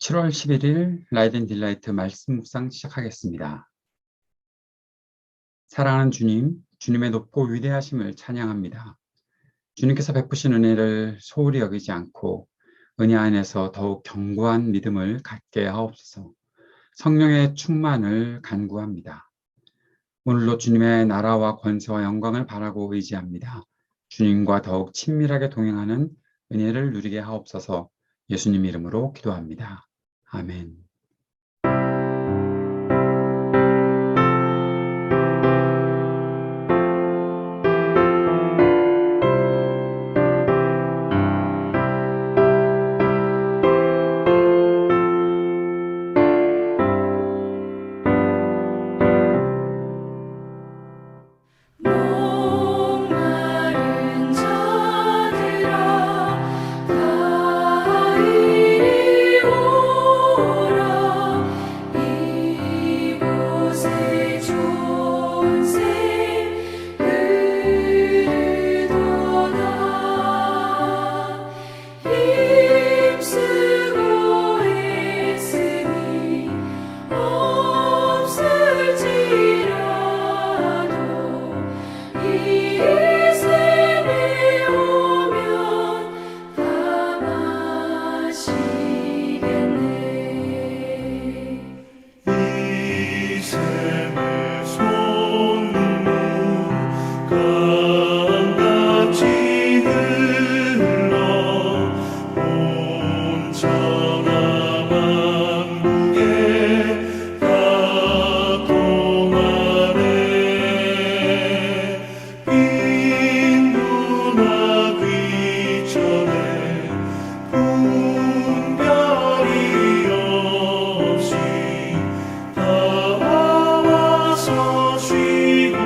7월 11일 라이드 앤 딜라이트 말씀 묵상 시작하겠습니다. 사랑하는 주님, 주님의 높고 위대하심을 찬양합니다. 주님께서 베푸신 은혜를 소홀히 여기지 않고 은혜 안에서 더욱 견고한 믿음을 갖게 하옵소서. 성령의 충만을 간구합니다. 오늘도 주님의 나라와 권세와 영광을 바라고 의지합니다. 주님과 더욱 친밀하게 동행하는 은혜를 누리게 하옵소서. 예수님 이름으로 기도합니다. 아멘. 목마른 자들아 다 이리 오라 이곳에 좋은 샘 흐르도다 힘쓰고 애쓰니 없을지라도 이 샘에 오면 다 마시겠네. 이 샘의 솟는 물 강같이 흘러 온 천하 만국에 다 통하네. 빈부나 귀천에 분별이 없이 다 와서 쉬고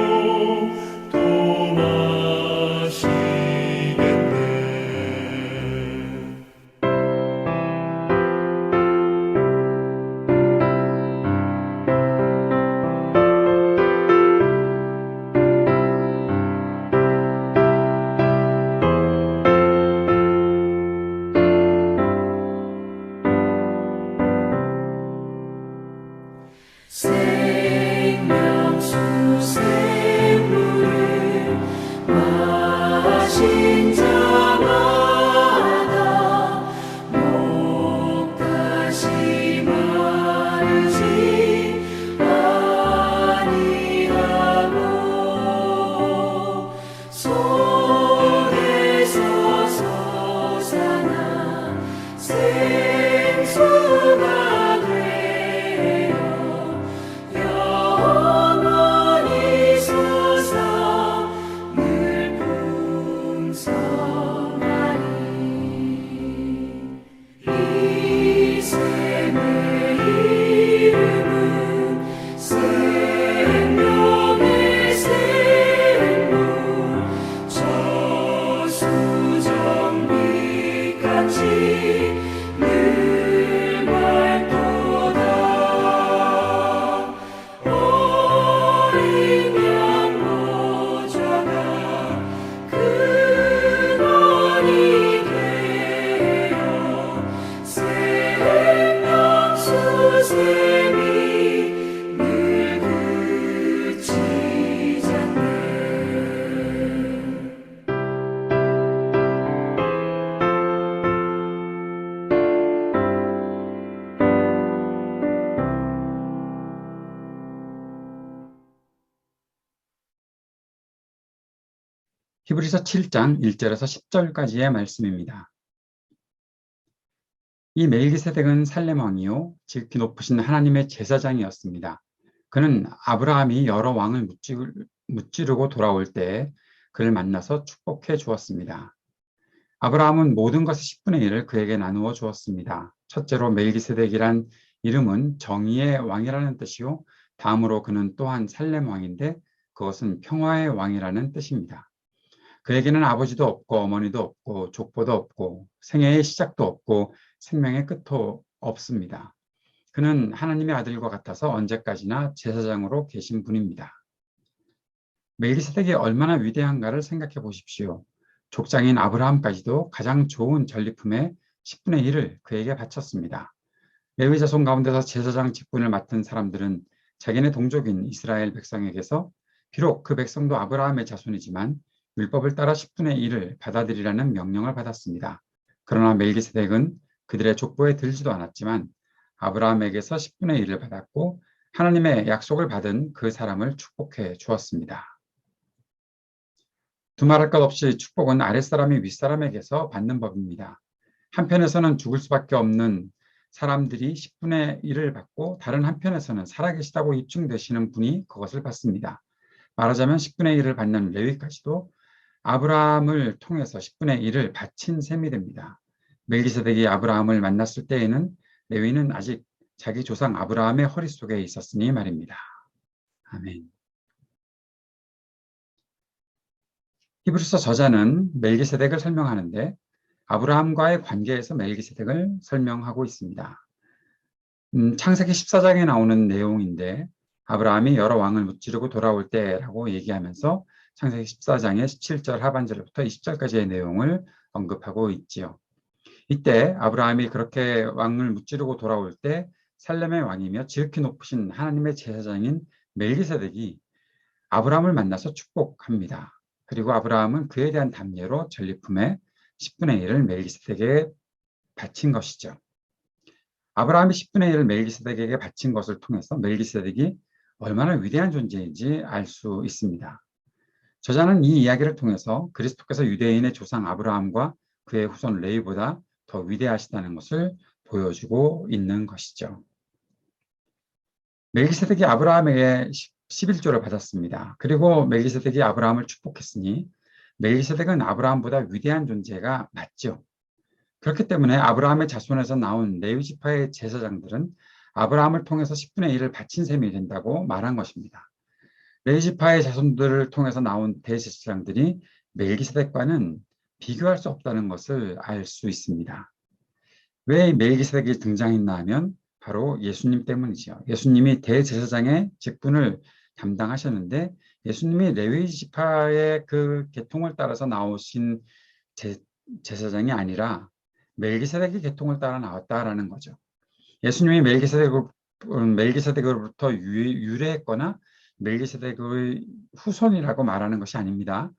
또 마시겠네. 생명수 샘물을 마신 자마다 목 다시 마르지 아니하고 속에서 솟아나 생수가 되어 영원히 솟아 늘 풍성하리. 이 샘의 이름은 생명의 샘물 저수정빛같이 늘 맑도다. 어린 양 모자가 근원이 되어 생명수 샘이 늘 그치잖네. 히브리서 7장 1절에서 10절까지의 말씀입니다. 이 멜기세덱은 살렘 왕이요 지극히 높으신 하나님의 제사장이었습니다. 그는 아브라함이 여러 왕을 무찌르고 돌아올 때 그를 만나서 축복해 주었습니다. 아브라함은 모든 것의 10분의 1을 그에게 나누어 주었습니다. 첫째로 멜기세덱이란 이름은 정의의 왕이라는 뜻이요, 다음으로 그는 또한 살렘 왕인데 그것은 평화의 왕이라는 뜻입니다. 그에게는 아버지도 없고 어머니도 없고 족보도 없고 생애의 시작도 없고 생명의 끝도 없습니다. 그는 하나님의 아들과 같아서 언제까지나 제사장으로 계신 분입니다. 멜기세덱이 얼마나 위대한가를 생각해 보십시오. 족장인 아브라함까지도 가장 좋은 전리품의 10분의 1을 그에게 바쳤습니다. 레위 자손 가운데서 제사장 직분을 맡은 사람들은 자기네 동족인 이스라엘 백성에게서 비록 그 백성도 아브라함의 자손이지만 율법을 따라 10분의 1을 받아들이라는 명령을 받았습니다. 그러나 멜기세덱은 그들의 족보에 들지도 않았지만 아브라함에게서 10분의 1을 받았고 하나님의 약속을 받은 그 사람을 축복해 주었습니다. 두말할 것 없이 축복은 아랫사람이 윗사람에게서 받는 법입니다. 한편에서는 죽을 수밖에 없는 사람들이 10분의 1을 받고 다른 한편에서는 살아계시다고 입증되시는 분이 그것을 받습니다. 말하자면 10분의 1을 받는 레위까지도 아브라함을 통해서 10분의 1을 바친 셈이 됩니다. 멜기세덱이 아브라함을 만났을 때에는 레위는 아직 자기 조상 아브라함의 허리 속에 있었으니 말입니다. 아멘. 히브리서 저자는 멜기세덱을 설명하는데 아브라함과의 관계에서 멜기세덱을 설명하고 있습니다. 창세기 14장에 나오는 내용인데 아브라함이 여러 왕을 무찌르고 돌아올 때라고 얘기하면서 창세기 14장의 17절 하반절부터 20절까지의 내용을 언급하고 있지요. 이때 아브라함이 그렇게 왕을 무찌르고 돌아올 때 살렘의 왕이며 지극히 높으신 하나님의 제사장인 멜기세덱이 아브라함을 만나서 축복합니다. 그리고 아브라함은 그에 대한 담례로 전리품의 10분의 1을 멜기세덱에게 바친 것이죠. 아브라함이 10분의 1을 멜기세덱에게 바친 것을 통해서 멜기세덱이 얼마나 위대한 존재인지 알 수 있습니다. 저자는 이 이야기를 통해서 그리스도께서 유대인의 조상 아브라함과 그의 후손 레위보다 더 위대하시다는 것을 보여주고 있는 것이죠. 멜기세덱이 아브라함에게 11조를 받았습니다. 그리고 멜기세덱이 아브라함을 축복했으니 멜기세덱은 아브라함보다 위대한 존재가 맞죠. 그렇기 때문에 아브라함의 자손에서 나온 레위 지파의 제사장들은 아브라함을 통해서 10분의 1을 바친 셈이 된다고 말한 것입니다. 레위 지파의 자손들을 통해서 나온 대제사장들이 멜기세덱과는 비교할 수 없다는 것을 알 수 있습니다. 왜 멜기세덱이 등장했나 하면 바로 예수님 때문이죠. 예수님이 대제사장의 직분을 담당하셨는데 예수님이 레위 지파의 그 계통을 따라서 나오신 제사장이 아니라 멜기세덱의 계통을 따라 나왔다라는 거죠. 예수님이 멜기세덱으로부터 유래했거나 멜기세덱의 후손이라고 말하는 것이 아닙니다.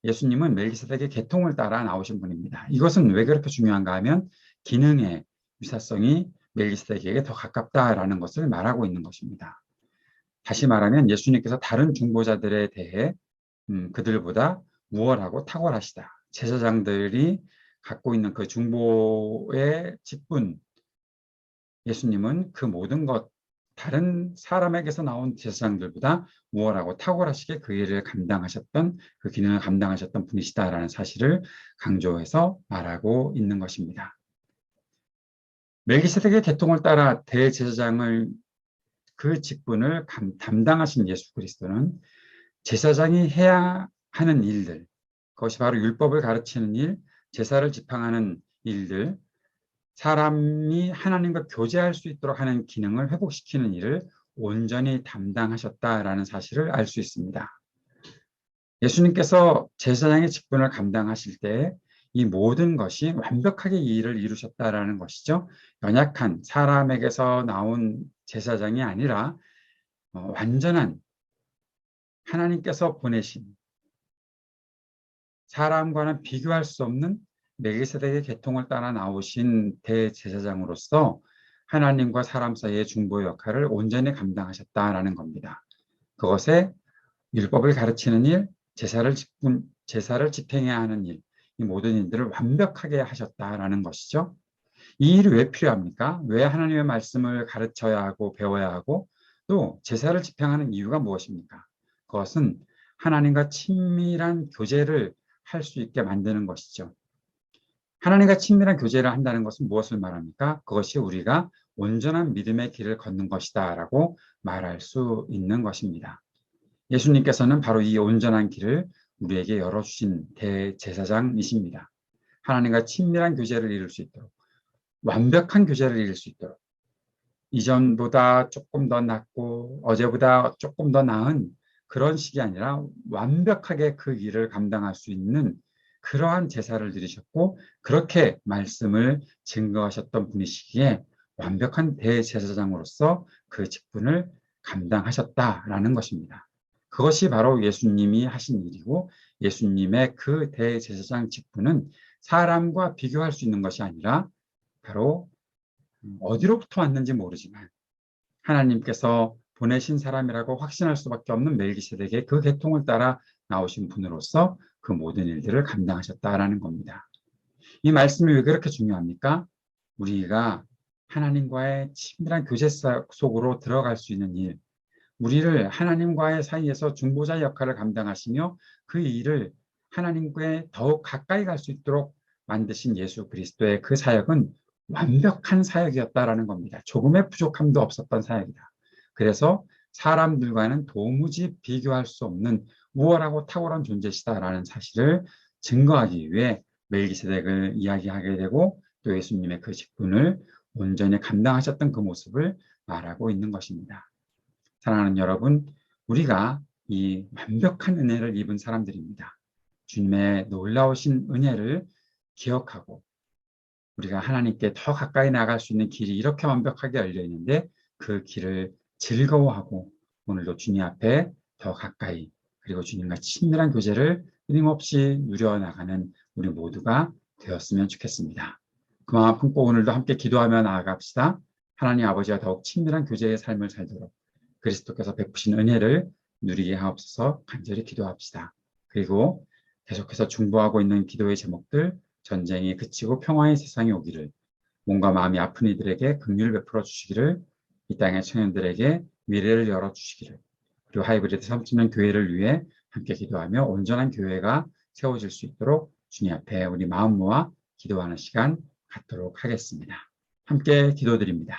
예수님은 멜기세덱의 계통을 따라 나오신 분입니다. 이것은 왜 그렇게 중요한가 하면 기능의 유사성이 멜기세덱에게 더 가깝다라는 것을 말하고 있는 것입니다. 다시 말하면 예수님께서 다른 중보자들에 대해 그들보다 우월하고 탁월하시다. 제사장들이 갖고 있는 그 중보의 직분, 예수님은 그 모든 것, 다른 사람에게서 나온 제사장들보다 우월하고 탁월하시게 그 일을 감당하셨던, 그 기능을 감당하셨던 분이시다라는 사실을 강조해서 말하고 있는 것입니다. 멜기세덱의 계통을 따라 대제사장을 그 직분을 담당하신 예수 그리스도는 제사장이 해야 하는 일들, 그것이 바로 율법을 가르치는 일, 제사를 지팡하는 일들, 사람이 하나님과 교제할 수 있도록 하는 기능을 회복시키는 일을 온전히 담당하셨다라는 사실을 알 수 있습니다. 예수님께서 제사장의 직분을 감당하실 때 이 모든 것이 완벽하게 이 일을 이루셨다라는 것이죠. 연약한 사람에게서 나온 제사장이 아니라 완전한 하나님께서 보내신 사람과는 비교할 수 없는 멜기세덱의 계통을 따라 나오신 대제사장으로서 하나님과 사람 사이의 중보 역할을 온전히 감당하셨다라는 겁니다. 그것에 율법을 가르치는 일, 제사를 집행해야 하는 일, 이 모든 일들을 완벽하게 하셨다라는 것이죠. 이 일이 왜 필요합니까? 왜 하나님의 말씀을 가르쳐야 하고 배워야 하고 또 제사를 집행하는 이유가 무엇입니까? 그것은 하나님과 친밀한 교제를 할 수 있게 만드는 것이죠. 하나님과 친밀한 교제를 한다는 것은 무엇을 말합니까? 그것이 우리가 온전한 믿음의 길을 걷는 것이다 라고 말할 수 있는 것입니다. 예수님께서는 바로 이 온전한 길을 우리에게 열어주신 대제사장이십니다. 하나님과 친밀한 교제를 이룰 수 있도록, 완벽한 교제를 이룰 수 있도록, 이전보다 조금 더 낫고 어제보다 조금 더 나은 그런 식이 아니라 완벽하게 그 일을 감당할 수 있는 그러한 제사를 드리셨고 그렇게 말씀을 증거하셨던 분이시기에 완벽한 대제사장으로서 그 직분을 감당하셨다라는 것입니다. 그것이 바로 예수님이 하신 일이고 예수님의 그 대제사장 직분은 사람과 비교할 수 있는 것이 아니라 바로 어디로부터 왔는지 모르지만 하나님께서 보내신 사람이라고 확신할 수밖에 없는 멜기세덱의 그 계통을 따라 나오신 분으로서 그 모든 일들을 감당하셨다라는 겁니다. 이 말씀이 왜 그렇게 중요합니까? 우리가 하나님과의 친밀한 교제 속으로 들어갈 수 있는 일, 우리를 하나님과의 사이에서 중보자 역할을 감당하시며 그 일을 하나님께 더욱 가까이 갈 수 있도록 만드신 예수 그리스도의 그 사역은 완벽한 사역이었다라는 겁니다. 조금의 부족함도 없었던 사역이다. 그래서 사람들과는 도무지 비교할 수 없는 우월하고 탁월한 존재시다라는 사실을 증거하기 위해 멜기세덱을 이야기하게 되고 또 예수님의 그 직분을 온전히 감당하셨던 그 모습을 말하고 있는 것입니다. 사랑하는 여러분, 우리가 이 완벽한 은혜를 입은 사람들입니다. 주님의 놀라우신 은혜를 기억하고 우리가 하나님께 더 가까이 나갈 수 있는 길이 이렇게 완벽하게 열려 있는데 그 길을 즐거워하고 오늘도 주님 앞에 더 가까이 그리고 주님과 친밀한 교제를 끊임없이 누려나가는 우리 모두가 되었으면 좋겠습니다. 그 마음 품고 오늘도 함께 기도하며 나아갑시다. 하나님 아버지와 더욱 친밀한 교제의 삶을 살도록 그리스도께서 베푸신 은혜를 누리게 하옵소서 간절히 기도합시다. 그리고 계속해서 중보하고 있는 기도의 제목들 전쟁이 그치고 평화의 세상이 오기를 몸과 마음이 아픈 이들에게 긍휼을 베풀어 주시기를 이 땅의 청년들에게 미래를 열어주시기를 그리고 하이브리드 3주년 교회를 위해 함께 기도하며 온전한 교회가 세워질 수 있도록 주님 앞에 우리 마음 모아 기도하는 시간 갖도록 하겠습니다. 함께 기도드립니다.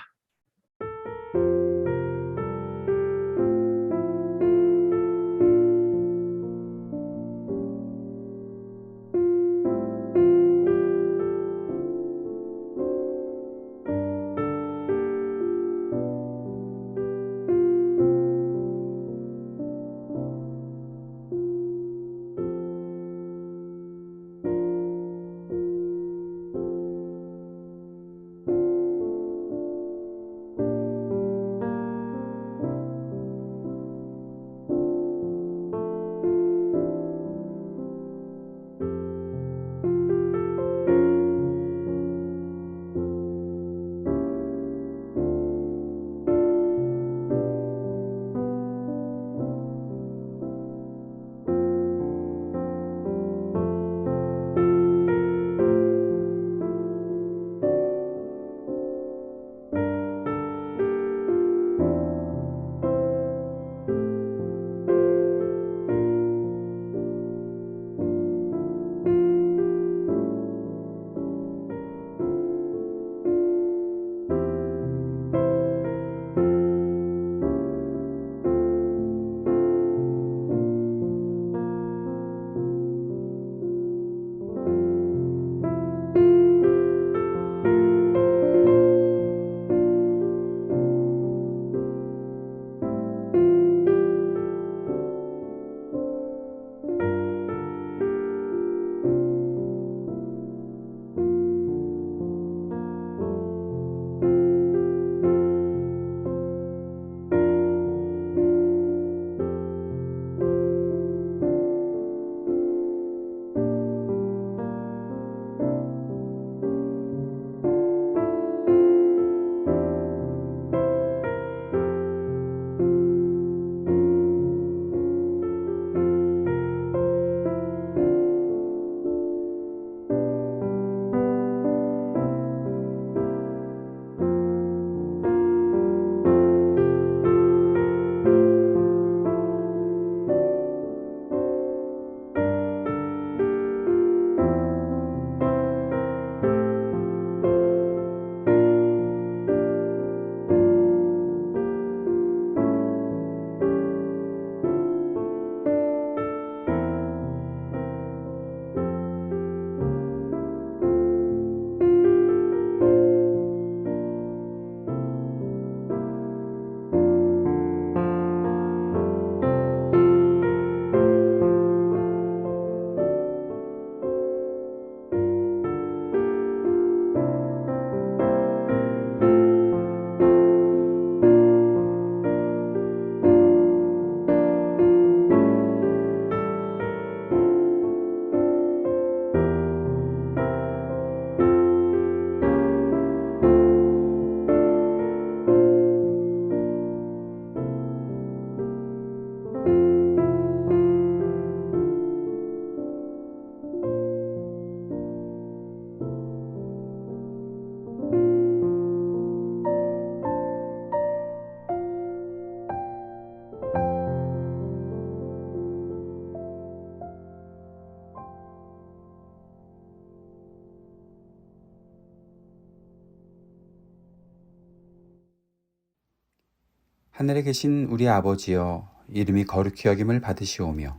하늘에 계신 우리 아버지여, 이름이 거룩히 여김을 받으시오며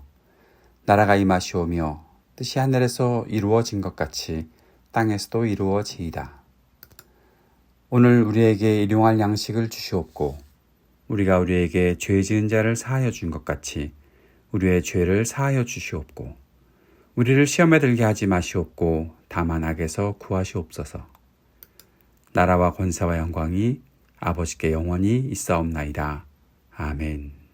나라가 임하시오며 뜻이 하늘에서 이루어진 것 같이 땅에서도 이루어지이다. 오늘 우리에게 일용할 양식을 주시옵고 우리가 우리에게 죄 지은 자를 사하여 준 것 같이 우리의 죄를 사하여 주시옵고 우리를 시험에 들게 하지 마시옵고 다만 악에서 구하시옵소서. 나라와 권세와 영광이 아버지께 영원히 있사옵나이다. 아멘.